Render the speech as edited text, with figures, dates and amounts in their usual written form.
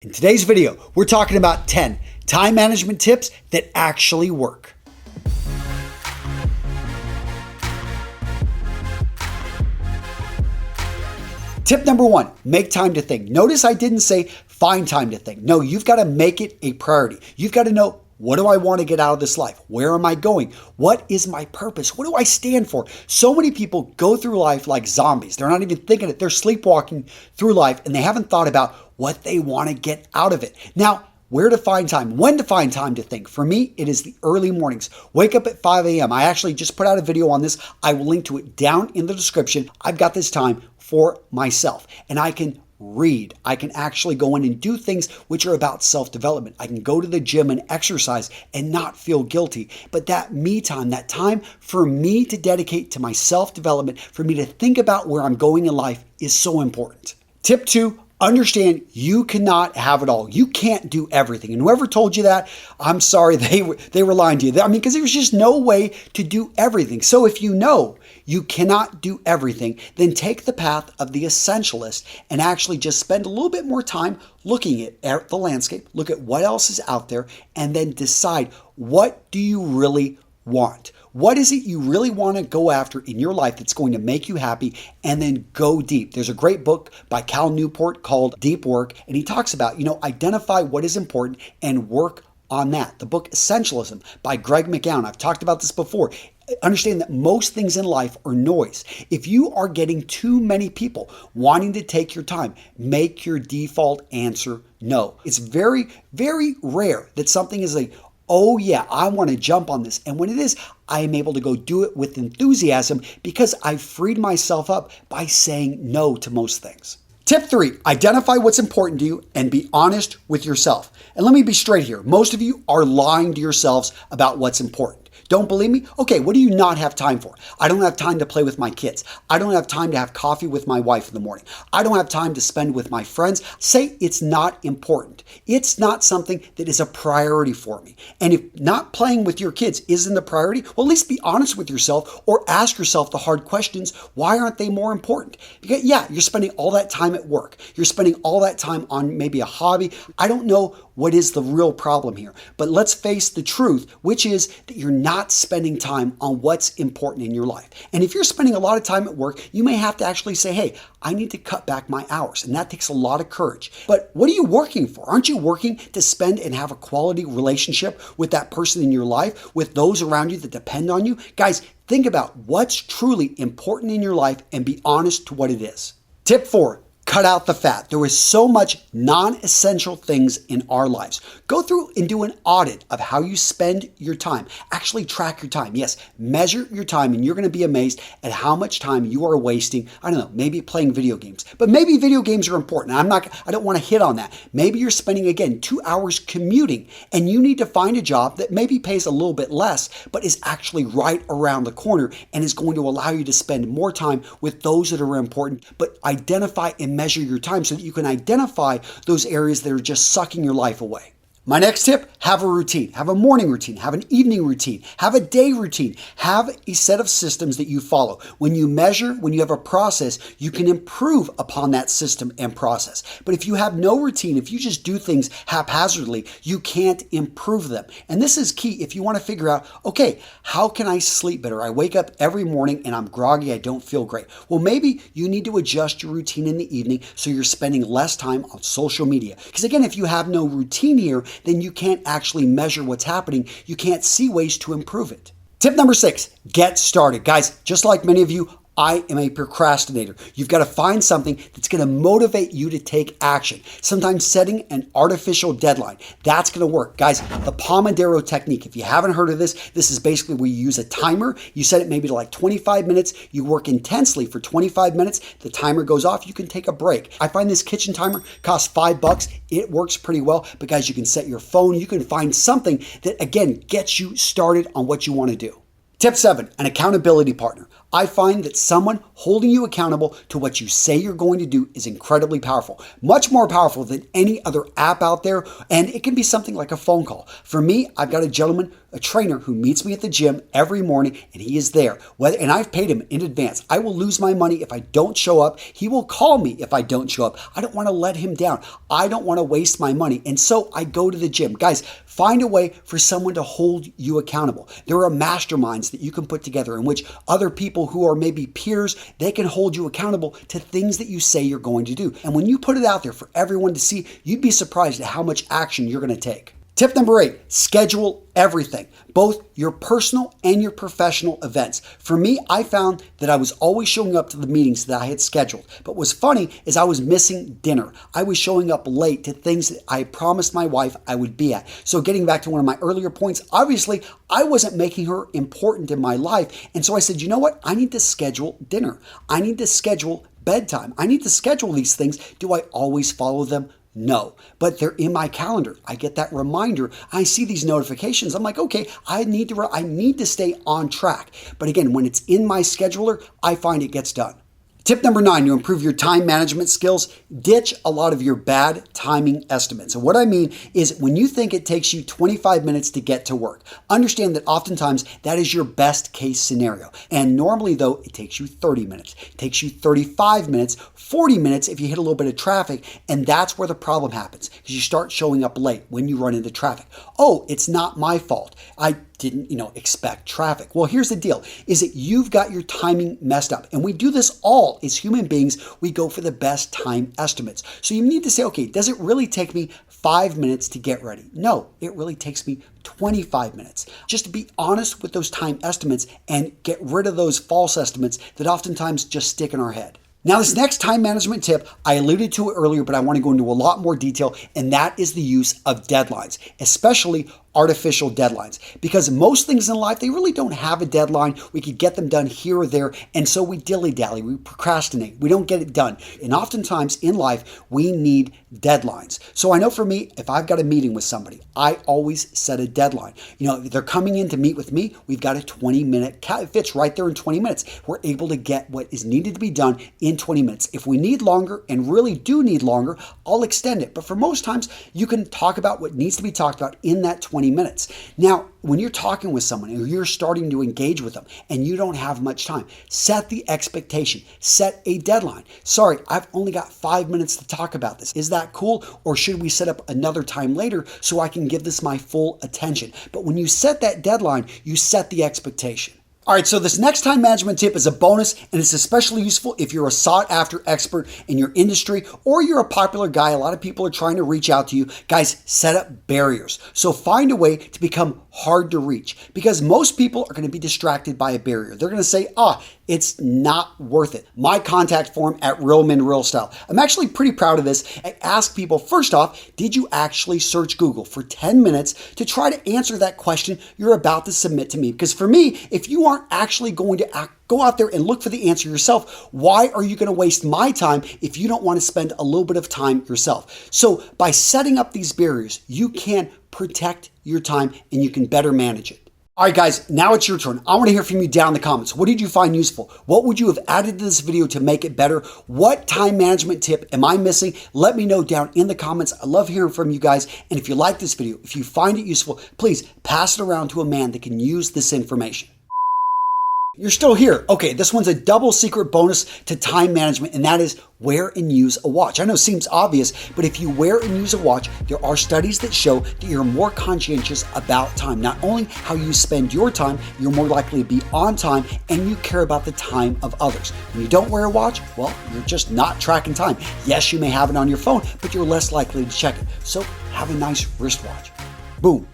In today's video, we're talking about 10 time management tips that actually work. Tip number 1, make time to think. Notice I didn't say find time to think. No, you've got to make it a priority. You've got to know, what do I want to get out of this life? Where am I going? What is my purpose? What do I stand for? So many people go through life like zombies. They're not even thinking it. They're sleepwalking through life and they haven't thought about what they want to get out of it. Now, where to find time, when to find time to think. For me, it is the early mornings. Wake up at 5 a.m. I actually just put out a video on this. I will link to it down in the description. I've got this time for myself and I can read. I can actually go in and do things which are about self-development. I can go to the gym and exercise and not feel guilty. But that me time, that time for me to dedicate to my self-development, for me to think about where I'm going in life is so important. Tip 2, understand you cannot have it all. You can't do everything. And whoever told you that, I'm sorry, they were lying to you. I mean, because there's just no way to do everything. So if you know you cannot do everything, then take the path of the essentialist and actually just spend a little bit more time looking at the landscape, look at what else is out there, and then decide, what do you really want? What is it you really want to go after in your life that's going to make you happy, and then go deep? There's a great book by Cal Newport called Deep Work, and he talks about, identify what is important and work on that. The book Essentialism by Greg McKeown. I've talked about this before. Understand that most things in life are noise. If you are getting too many people wanting to take your time, make your default answer no. It's very, very rare that something is like, oh yeah, I want to jump on this. And when it is, I am able to go do it with enthusiasm because I've freed myself up by saying no to most things. Tip 3, identify what's important to you and be honest with yourself. And let me be straight here. Most of you are lying to yourselves about what's important. Don't believe me? Okay, what do you not have time for? I don't have time to play with my kids. I don't have time to have coffee with my wife in the morning. I don't have time to spend with my friends. Say it's not important. It's not something that is a priority for me. And if not playing with your kids isn't a priority, well, at least be honest with yourself or ask yourself the hard questions. Why aren't they more important? Because yeah, you're spending all that time at work. You're spending all that time on maybe a hobby. I don't know what is the real problem here, but let's face the truth, which is that you're not spending time on what's important in your life. And if you're spending a lot of time at work, you may have to actually say, hey, I need to cut back my hours. And that takes a lot of courage. But what are you working for? Aren't you working to spend and have a quality relationship with that person in your life, with those around you that depend on you? Guys, think about what's truly important in your life and be honest to what it is. Tip 4. Cut out the fat. There is so much non-essential things in our lives. Go through and do an audit of how you spend your time. Actually track your time. Yes, measure your time and you're going to be amazed at how much time you are wasting. I don't know, maybe playing video games. But maybe video games are important. I don't want to hit on that. Maybe you're spending, again, 2 hours commuting and you need to find a job that maybe pays a little bit less, but is actually right around the corner and is going to allow you to spend more time with those that are important. But identify and measure your time so that you can identify those areas that are just sucking your life away. My next tip, have a routine. Have a morning routine, have an evening routine, have a day routine, have a set of systems that you follow. When you measure, when you have a process, you can improve upon that system and process. But if you have no routine, if you just do things haphazardly, you can't improve them. And this is key if you want to figure out, okay, how can I sleep better? I wake up every morning and I'm groggy, I don't feel great. Well, maybe you need to adjust your routine in the evening so you're spending less time on social media. Because again, if you have no routine here, then you can't actually measure what's happening. You can't see ways to improve it. Tip number 6, get started. Guys, just like many of you, I am a procrastinator. You've got to find something that's going to motivate you to take action. Sometimes setting an artificial deadline, that's going to work. Guys, the Pomodoro technique, if you haven't heard of this, this is basically where you use a timer. You set it maybe to like 25 minutes. You work intensely for 25 minutes. The timer goes off. You can take a break. I find this kitchen timer costs $5. It works pretty well. But guys, you can set your phone. You can find something that, again, gets you started on what you want to do. Tip 7, an accountability partner. I find that someone holding you accountable to what you say you're going to do is incredibly powerful, much more powerful than any other app out there, and it can be something like a phone call. For me, I've got a gentleman, a trainer who meets me at the gym every morning, and he is there. And I've paid him in advance. I will lose my money if I don't show up. He will call me if I don't show up. I don't want to let him down. I don't want to waste my money, and so I go to the gym. Guys, find a way for someone to hold you accountable. There are masterminds that you can put together in which other people who are maybe peers, they can hold you accountable to things that you say you're going to do. And when you put it out there for everyone to see, you'd be surprised at how much action you're going to take. Tip number 8, schedule everything, both your personal and your professional events. For me, I found that I was always showing up to the meetings that I had scheduled. But what's funny is I was missing dinner. I was showing up late to things that I promised my wife I would be at. So getting back to one of my earlier points, obviously, I wasn't making her important in my life. And so I said, you know what? I need to schedule dinner. I need to schedule bedtime. I need to schedule these things. Do I always follow them? No, but they're in my calendar. I get that reminder. I see these notifications. I'm like, okay, I need to stay on track. But again, when it's in my scheduler, I find it gets done. Tip number 9, to improve your time management skills, ditch a lot of your bad timing estimates. And what I mean is when you think it takes you 25 minutes to get to work, understand that oftentimes that is your best case scenario. And normally though, it takes you 30 minutes, it takes you 35 minutes, 40 minutes if you hit a little bit of traffic. And that's where the problem happens because you start showing up late when you run into traffic. Oh, it's not my fault. I didn't, expect traffic. Well, here's the deal, is that you've got your timing messed up. And we do this all as human beings. We go for the best time estimates. So you need to say, okay, does it really take me 5 minutes to get ready? No, it really takes me 25 minutes. Just to be honest with those time estimates and get rid of those false estimates that oftentimes just stick in our head. Now, this next time management tip, I alluded to it earlier, but I want to go into a lot more detail, and that is the use of deadlines, especially artificial deadlines, because most things in life, they really don't have a deadline. We could get them done here or there, and so we dilly-dally, we procrastinate, we don't get it done. And oftentimes in life, we need deadlines. So I know for me, if I've got a meeting with somebody, I always set a deadline. If they're coming in to meet with me, we've got a 20-minute, it fits right there in 20 minutes. We're able to get what is needed to be done in 20 minutes. If we need longer and really do need longer, I'll extend it. But for most times, you can talk about what needs to be talked about in that 20 minutes. Now, when you're talking with someone and you're starting to engage with them and you don't have much time, set the expectation, set a deadline. Sorry, I've only got 5 minutes to talk about this. Is that cool? Or should we set up another time later so I can give this my full attention? But when you set that deadline, you set the expectation. All right, so this next time management tip is a bonus, and it's especially useful if you're a sought-after expert in your industry or you're a popular guy. A lot of people are trying to reach out to you. Guys, set up barriers. So find a way to become hard to reach because most people are going to be distracted by a barrier. They're going to say, it's not worth it. My contact form at Real Men Real Style. I'm actually pretty proud of this. I ask people, first off, did you actually search Google for 10 minutes to try to answer that question you're about to submit to me? Because for me, if you aren't actually going to go out there and look for the answer yourself, why are you going to waste my time if you don't want to spend a little bit of time yourself? So by setting up these barriers, you can protect your time and you can better manage it. All right, guys, now it's your turn. I want to hear from you down in the comments. What did you find useful? What would you have added to this video to make it better? What time management tip am I missing? Let me know down in the comments. I love hearing from you guys. And if you like this video, if you find it useful, please pass it around to a man that can use this information. You're still here. Okay, this one's a double secret bonus to time management, and that is wear and use a watch. I know it seems obvious, but if you wear and use a watch, there are studies that show that you're more conscientious about time. Not only how you spend your time, you're more likely to be on time, and you care about the time of others. When you don't wear a watch, well, you're just not tracking time. Yes, you may have it on your phone, but you're less likely to check it. So have a nice wristwatch. Boom.